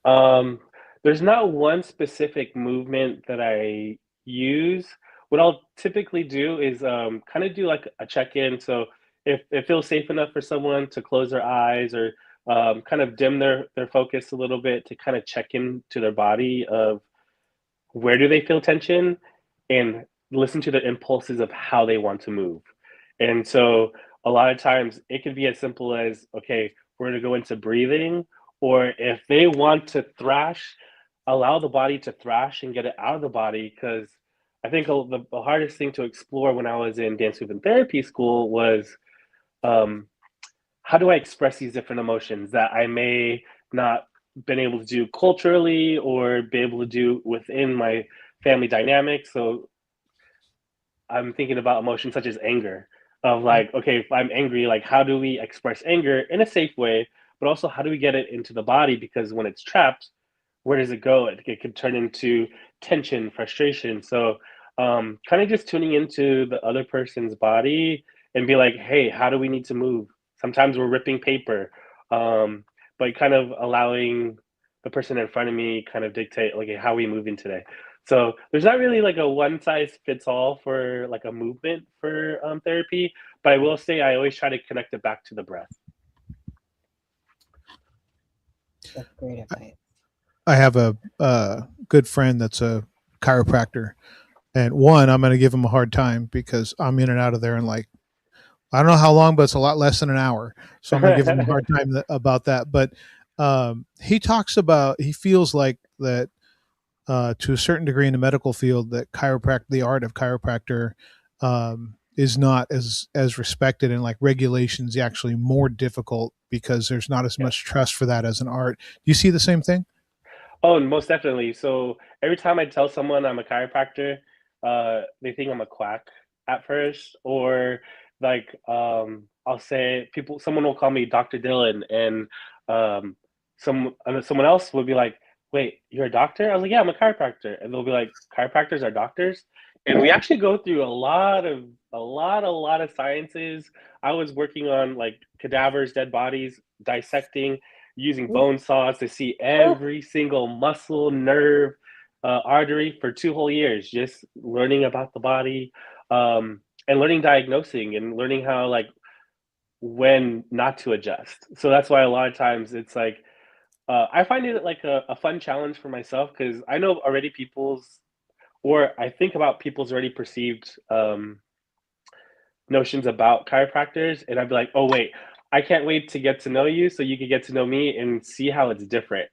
Um, there's not one specific movement that I use. What I'll typically do is kind of do like a check-in. So if it feels safe enough for someone to close their eyes, or kind of dim their focus a little bit, to kind of check in to their body of where do they feel tension, and listen to the impulses of how they want to move. And so a lot of times it could be as simple as, okay, we're going to go into breathing, or if they want to thrash, allow the body to thrash and get it out of the body. Because I think the hardest thing to explore when I was in dance movement therapy school was, um, how do I express these different emotions that I may not been able to do culturally, or be able to do within my family dynamic. So I'm thinking about emotions such as anger, of like, okay, if I'm angry, like, how do we express anger in a safe way, but also how do we get it into the body? Because when it's trapped, where does it go? It could turn into tension, frustration. So kind of just tuning into the other person's body and be like, hey, how do we need to move? Sometimes we're ripping paper, but kind of allowing the person in front of me kind of dictate like, hey, how are we moving today? So there's not really like a one size fits all for like a movement for therapy, but I will say I always try to connect it back to the breath. That's great advice. I have a good friend that's a chiropractor, and one, I'm going to give him a hard time because I'm in and out of there in like, I don't know how long, but it's a lot less than an hour. So I'm going to give him a hard time about that. But he talks about, he feels like that to a certain degree in the medical field, that the art of chiropractor is not as respected, and like regulations actually more difficult because there's not as Yeah. much trust for that as an art. Do you see the same thing? Oh, most definitely. So every time I tell someone I'm a chiropractor, they think I'm a quack at first, or like I'll say someone will call me Dr. Dylan, and um, someone else would be like, "Wait, you're a doctor?" I was like, "Yeah, I'm a chiropractor," and they'll be like, "Chiropractors are doctors?" And we actually go through a lot of sciences. I was working on like cadavers, dead bodies, dissecting using Ooh, bone saws to see every single muscle, nerve, artery for 2 whole years, just learning about the body, and learning diagnosing and learning how like when not to adjust. So that's why a lot of times it's like I find it like a fun challenge for myself because I know already I think about people's already perceived notions about chiropractors, and I'd be like, oh wait, I can't wait to get to know you so you can get to know me and see how it's different.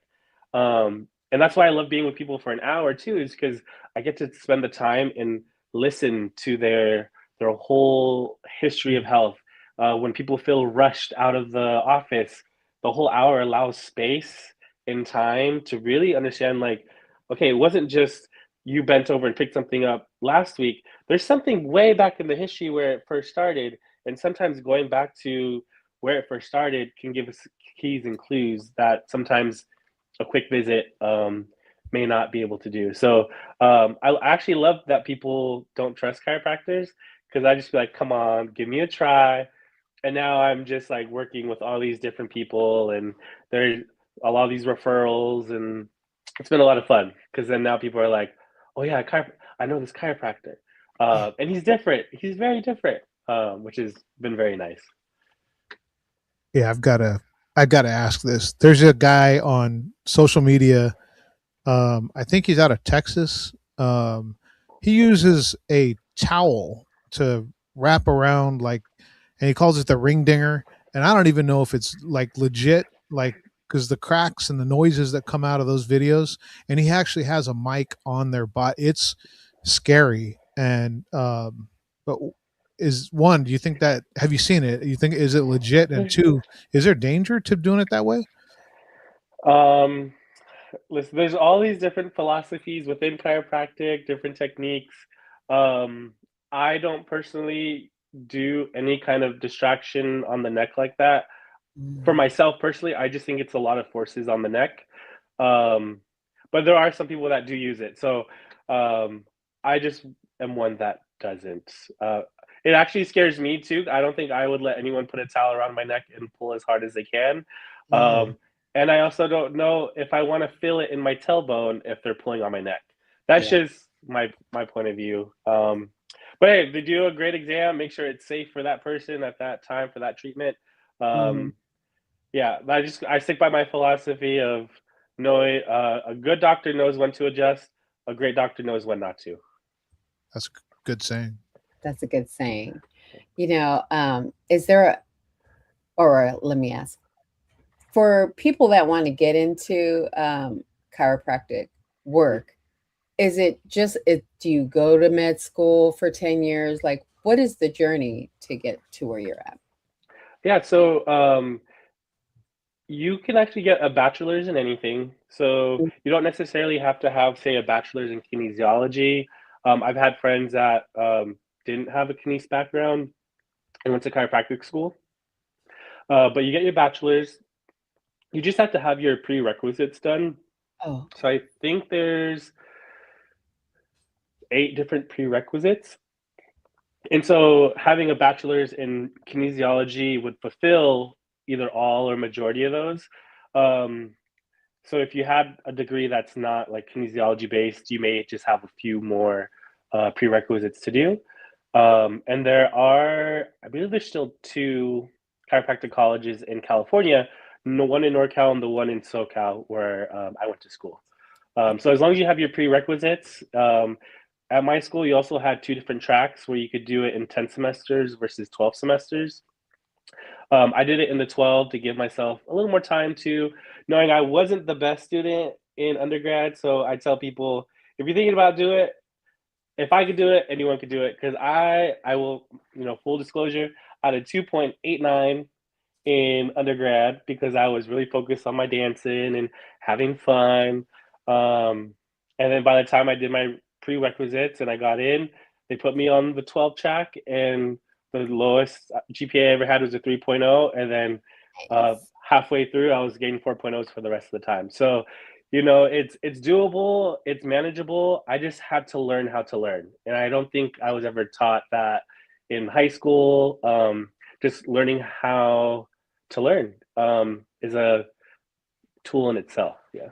And that's why I love being with people for an hour too, is because I get to spend the time and listen to their whole history of health. When people feel rushed out of the office, the whole hour allows space and time to really understand like, okay, it wasn't just you bent over and picked something up last week. There's something way back in the history where it first started, and sometimes going back to where it first started can give us keys and clues that sometimes a quick visit may not be able to do. So I actually love that people don't trust chiropractors because I just be like, come on, give me a try. And now I'm just like working with all these different people, and there's a lot of these referrals, and it's been a lot of fun because then now people are like, oh yeah, I know this chiropractor, and he's different. He's very different, which has been very nice. Yeah, I've got to ask this. There's a guy on social media. I think he's out of Texas. He uses a towel to wrap around, like, and he calls it the ring dinger. And I don't even know if it's like legit, like, because the cracks and the noises that come out of those videos. And he actually has a mic on their bot. It's scary. And but is one, do you think that, have you seen it? You think, is it legit? And two, is there danger to doing it that way? Um, Listen, there's all these different philosophies within chiropractic, different techniques. Um, I don't personally do any kind of distraction on the neck like that. For mm, myself personally, I just think it's a lot of forces on the neck. Um, but there are some people that do use it. So um, I just am one that doesn't. It actually scares me too. I don't think I would let anyone put a towel around my neck and pull as hard as they can. mm, And I also don't know if I want to feel it in my tailbone if they're pulling on my neck. That's yeah. just my point of view. But hey, they do a great exam. Make sure it's safe for that person at that time for that treatment. Mhm. Um, yeah, I stick by my philosophy of knowing a good doctor knows when to adjust. A great doctor knows when not to. That's a good saying. That's a good saying. Is there or let me ask, for people that want to get into chiropractic work, is it just do you go to med school for 10 years? Like, what is the journey to get to where you're at? Yeah, so you can actually get a bachelor's in anything. So you don't necessarily have to have, say, a bachelor's in kinesiology. I've had friends that didn't have a kines background and went to chiropractic school. But you get your bachelor's. You just have to have your prerequisites done. Oh, So I think there's 8 different prerequisites. And so having a bachelor's in kinesiology would fulfill either all or majority of those. Um, so if you had a degree that's not like kinesiology based, you may just have a few more prerequisites to do. And there are, I believe there's still 2 chiropractic colleges in California, the one in NorCal and the one in SoCal where I went to school. So as long as you have your prerequisites, at my school, you also had 2 different tracks where you could do it in 10 semesters versus 12 semesters. I did it in the 12 to give myself a little more time to knowing I wasn't the best student in undergrad. So I tell people, if you're thinking about doing it, if I could do it, anyone could do it. Because I will, full disclosure, I had a 2.89 in undergrad because I was really focused on my dancing and having fun. Um, and then by the time I did my prerequisites and I got in, they put me on the 12 track, and the lowest GPA I ever had was a 3.0. And then Nice. halfway through, I was getting 4.0s for the rest of the time. So, it's doable, it's manageable. I just had to learn how to learn. And I don't think I was ever taught that in high school. Just learning how to learn is a tool in itself. Yeah.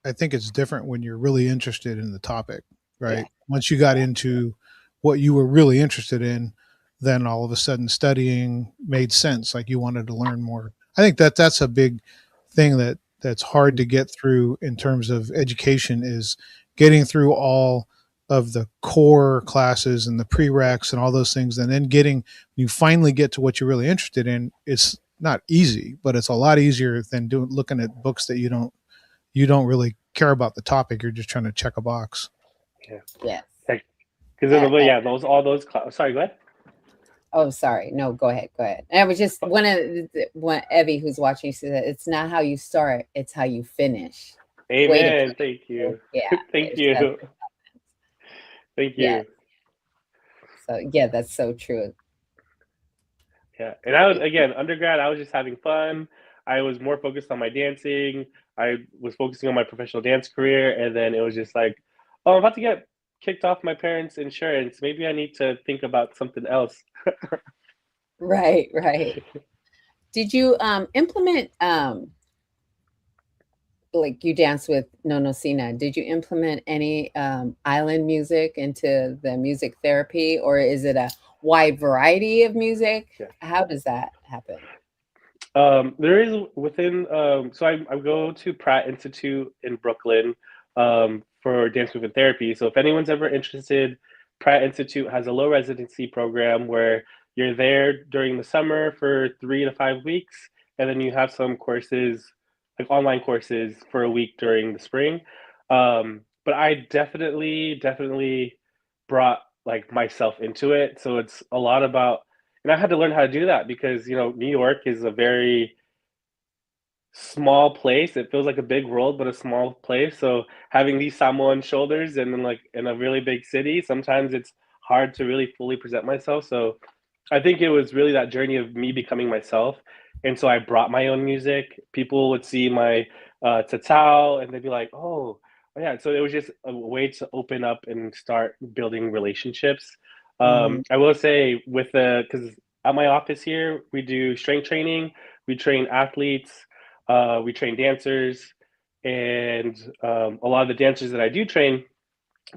I think it's different when you're really interested in the topic, Yeah. right? Once you got into what you were really interested in, then all of a sudden studying made sense. Like you wanted to learn more. I think that's a big thing that's hard to get through in terms of education is getting through all of the core classes and the prereqs and all those things. And then you finally get to what you're really interested in. It's not easy, but it's a lot easier than looking at books that you don't really care about the topic. You're just trying to check a box. Yeah. Yes. Because yeah, all those sorry, go ahead. Oh, sorry. No, go ahead. Go ahead. And I was just one Evie who's watching. She said, "It's not how you start; it's how you finish." Way to Amen. put Thank it. you. Yeah. Thank you. Thank Yeah. you. So yeah, that's so true. Yeah. And I was, again, undergrad, I was just having fun. I was more focused on my dancing. I was focusing on my professional dance career. And then it was just like, oh, I'm about to get kicked off my parents' insurance. Maybe I need to think about something else. Right. Right. Did you implement like you dance with Nono Sina? Did you implement any island music into the music therapy, or is it a wide variety of music? Yeah. How does that happen? There is within, so I go to Pratt Institute in Brooklyn for dance movement therapy. So if anyone's ever interested, Pratt Institute has a low residency program where you're there during the summer for 3 to 5 weeks, and then you have some courses, like online courses, for a week during the spring. But I definitely brought like myself into it. So it's a lot about, and I had to learn how to do that because New York is a very small place. It feels like a big world, but a small place. So having these Samoan shoulders and then like in a really big city, sometimes it's hard to really fully present myself. So I think it was really that journey of me becoming myself. And so I brought my own music. People would see my tatao and they'd be like, oh, yeah. So it was just a way to open up and start building relationships. Mm, I will say with because at my office here, we do strength training, we train athletes, we train dancers, and a lot of the dancers that I do train,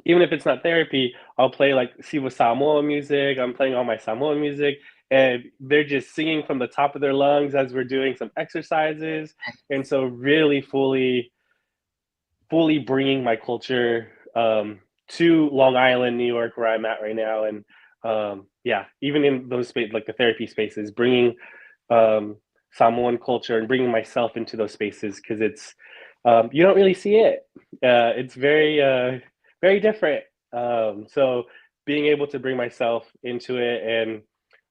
even if it's not therapy, I'll play like Siva Samoa music. I'm playing all my Samoan music, and they're just singing from the top of their lungs as we're doing some exercises. And so, really, fully bringing my culture to Long Island, New York, where I'm at right now, and yeah, even in those spaces, like the therapy spaces, bringing Samoan culture and bringing myself into those spaces because it's you don't really see it. It's very different. So being able to bring myself into it and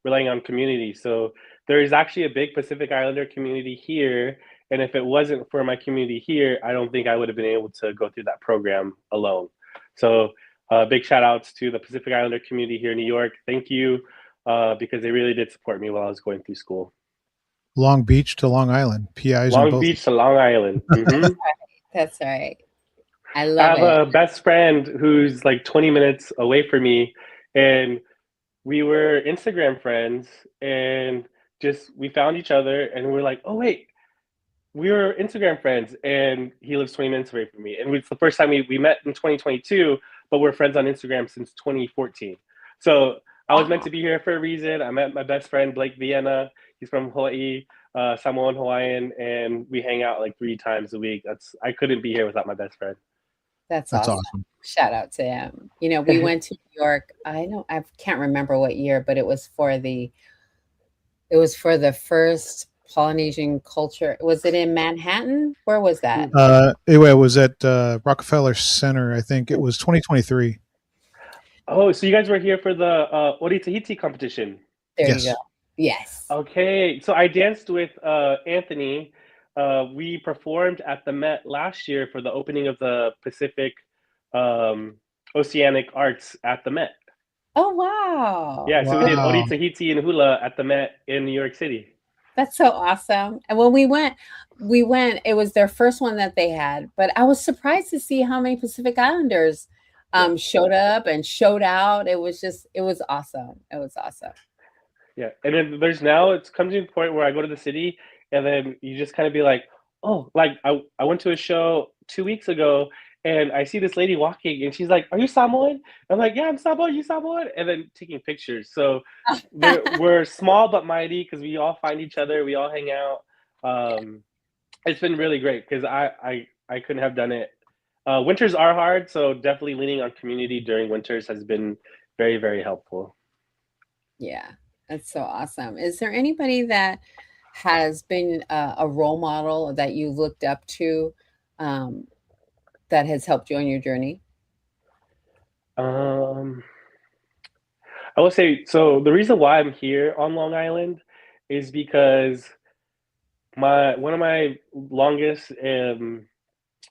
relying on community. So there is actually a big Pacific Islander community here, and if it wasn't for my community here, I don't think I would have been able to go through that program alone. So big shout outs to the Pacific Islander community here in New York. Thank you because they really did support me while I was going through school. Long Beach to Long Island, PIs in Long both. Beach to Long Island. Mm-hmm. that's right. I I love have it. a best friend who's like 20 minutes away from me, and we were Instagram friends, and just we found each other, and we're like, oh wait, we were Instagram friends, and he lives 20 minutes away from me, and it's the first time we met in 2022, but we're friends on Instagram since 2014. So I was meant Wow. to be here for a reason. I met my best friend Blake Vienna. He's from Hawaii, Samoan Hawaiian, and we hang out like 3 times a week. I couldn't be here without my best friend. That's That's awesome. awesome. Shout out to him. You know, we went to New York. I can't remember what year, but it was for the first Polynesian culture. Was it in Manhattan? Where was that? Anyway, it was at Rockefeller Center. I think it was 2023. Oh, so you guys were here for the Ori Tahiti competition. There you go. Yes. Yes. Okay, so I danced with Anthony. We performed at the Met last year for the opening of the Pacific um, Oceanic Arts at the Met. Oh, wow. Yeah, so we did Ori Wow. Tahiti and Hula at the Met in New York City. That's so awesome. And when we went, it was their first one that they had, but I was surprised to see how many Pacific Islanders Yeah. showed up and showed out. It was awesome. It was awesome. Yeah, and then there's now it's come to a point where I go to the city, and then you just kind of be like, oh, like I went to a show 2 weeks ago, and I see this lady walking, and she's like, "Are you Samoan?" I'm like, "Yeah, I'm Samoan. You Samoan?" And then taking pictures. So we're small but mighty because we all find each other, we all hang out. It's been really great because I couldn't have done it. Winters are hard, so definitely leaning on community during winters has been very, very helpful. Yeah, that's so awesome. Is there anybody that has been a role model that you've looked up to, um, that has helped you on your journey? Um, I will say so. The reason why I'm here on Long Island is because my one of my longest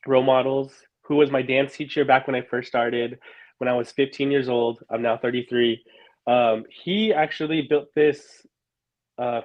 role models, who was my dance teacher back when I first started, when I was 15 years old. I'm now 33. He actually built this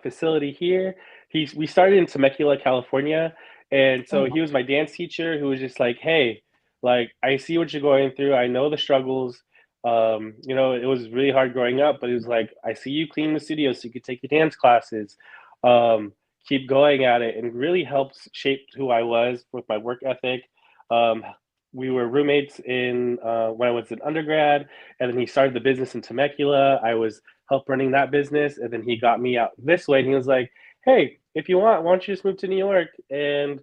facility here. We started in Temecula, California, and Oh, so he was my dance teacher who was just like, "Hey, like I see what you're going through. I know the struggles. It was really hard growing up, but he was like, I see you clean the studio so you could take your dance classes. Um, Keep going at it," and really helped shape who I was with my work ethic. Um, we were roommates in when I was an undergrad, and then he started the business in Temecula. I was help running that business. And then he got me out this way. And he was like, "Hey, if you want, why don't you just move to New York and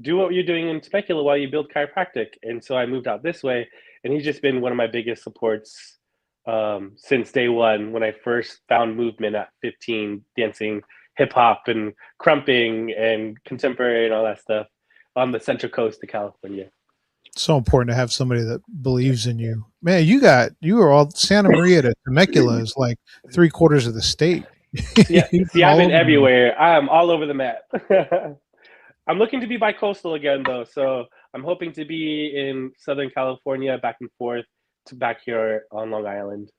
do what you're doing in Temecula while you build chiropractic?" And so I moved out this way. And he's just been one of my biggest supports since day one when I first found movement at 15, dancing hip hop and crumping and contemporary and all that stuff on the Central Coast of California. It's so important to have somebody that believes in you. Man, you were all Santa Maria to Temecula is like 3/4 of the state. Yeah, You've see, been I've all been over the map. everywhere. I'm all over the map. I'm looking to be bi-coastal again, though. So I'm hoping to be in Southern California, back and forth to back here on Long Island.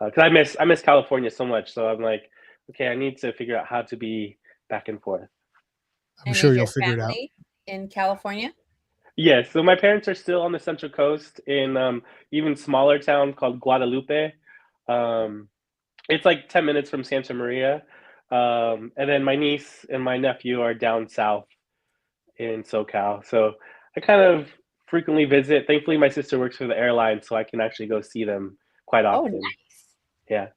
Because I miss California so much. So I'm like, okay, I need to figure out how to be back and forth. I'm and sure is you'll your figure it out. family in California? Yes, so my parents are still on the Central Coast in even smaller town called Guadalupe. Um, it's like 10 minutes from Santa Maria. And then my niece and my nephew are down south in SoCal. So I kind of frequently visit. Thankfully, my sister works for the airline, so I can actually go see them quite Oh, often. nice. Yeah.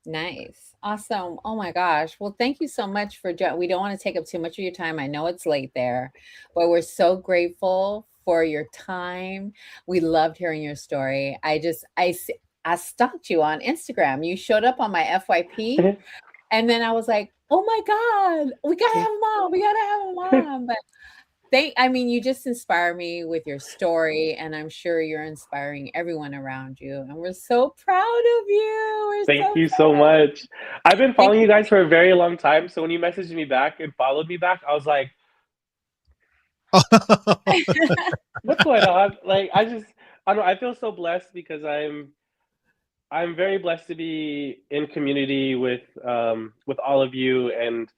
Nice. Awesome. Oh my gosh. Well, thank you so much we don't want to take up too much of your time. I know it's late there, but we're so grateful for your time. We loved hearing your story. I stalked you on Instagram. You showed up on my FYP, and then I was like, "Oh my god, we got to have a mom. We got to have a mom." But you just inspire me with your story, and I'm sure you're inspiring everyone around you. And we're so proud of you. We're Thank so you so proud. much. I've been Thank following you you. guys for a very long time. So when you messaged me back and followed me back, I was like, what's going on? Like I don't know, I feel so blessed because I'm very blessed to be in community with all of you and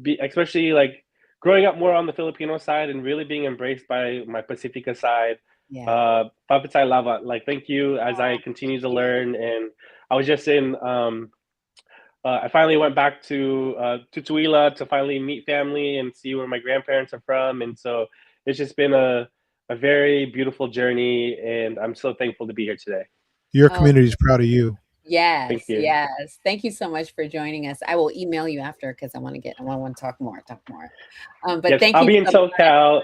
be especially like growing up more on the Filipino side and really being embraced by my Pacifica side. Yeah. Papatsai Lava, like thank you as I continue Thank to you. learn. And I was just in I finally went back to Tuila to finally meet family and see where my grandparents are from. And so it's just been a very beautiful journey, and I'm so thankful to be here today. Your Oh, community is proud of you. Thank yes, you. yes. Thank you so much for joining us. I will email you after because I want to talk more, talk more. But Yes, thank I'll you be in so much. SoCal.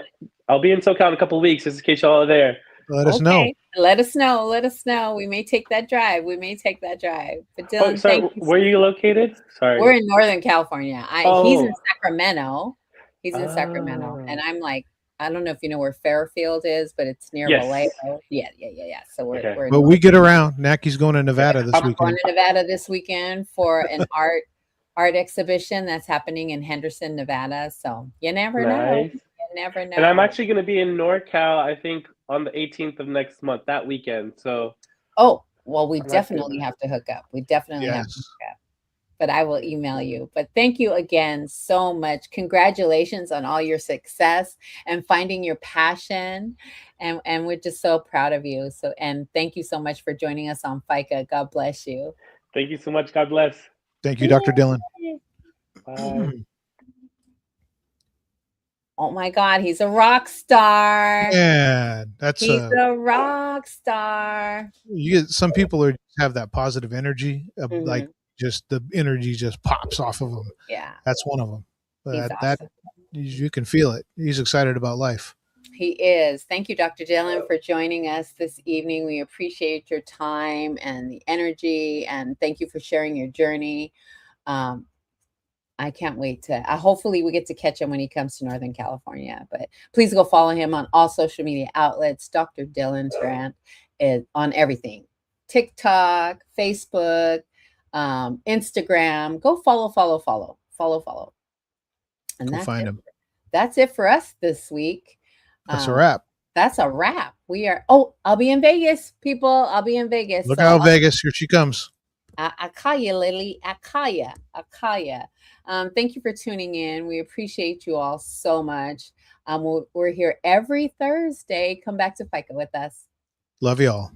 I'll be in SoCal in a couple of weeks, just in case y'all are there. Let us know. Okay, let us know. Let us know. We may take that drive. We may take that drive. But Oh, Dylan, sorry, thank you where so are you much. located? We're Sorry. in Northern California. He's in Oh, Sacramento. He's in Sacramento, and I'm like, I don't know if you know where Fairfield is, but it's near yes. Vallejo. Yeah, yeah, yeah, yeah. So Okay. we're in But we Northern. get around. Naki's going to Nevada this I'm I'm going weekend. to Nevada this weekend for an art exhibition that's happening in Henderson, Nevada. So you never know. nice. You never And I'm know. actually going to be in NorCal, I think, on the 18th of next month, that weekend. So Oh, well, we I'm actually, definitely have to hook up. We definitely have to Yes. hook up. But I will email you. But thank you again so much. Congratulations on all your success and finding your passion. And we're just so proud of you. So and thank you so much for joining us on FICA. God bless you. thank you so much. God bless. Thank you, Dr. Dillon. Bye. Oh my God, he's a rock star. Yeah, that's He's a rock star. you get some people are have that positive energy, like Mhm. just the energy just pops off of them. Yeah, That's one of them. he's That awesome. you can feel it. He's excited about life. He is. Thank you, Dr. Dillon, for joining us this evening. We appreciate your time and the energy, and thank you for sharing your journey. Um, I can't wait to. Hopefully, we get to catch him when he comes to Northern California. But please go follow him on all social media outlets. Dr. Dylan Tarrant is on everything: TikTok, Facebook, Instagram. Go follow. And Go that's find it. him. That's it for us this week. That's a Um, wrap. that's a wrap. We are. Oh, I'll be in Vegas, people. I'll be in Vegas. Look So out, Vegas. Here she comes. I call you, Lily. I call you. I call you. Thank you for tuning in. We appreciate you all so much. We're here every Thursday. Come back to FICA with us. Love y'all.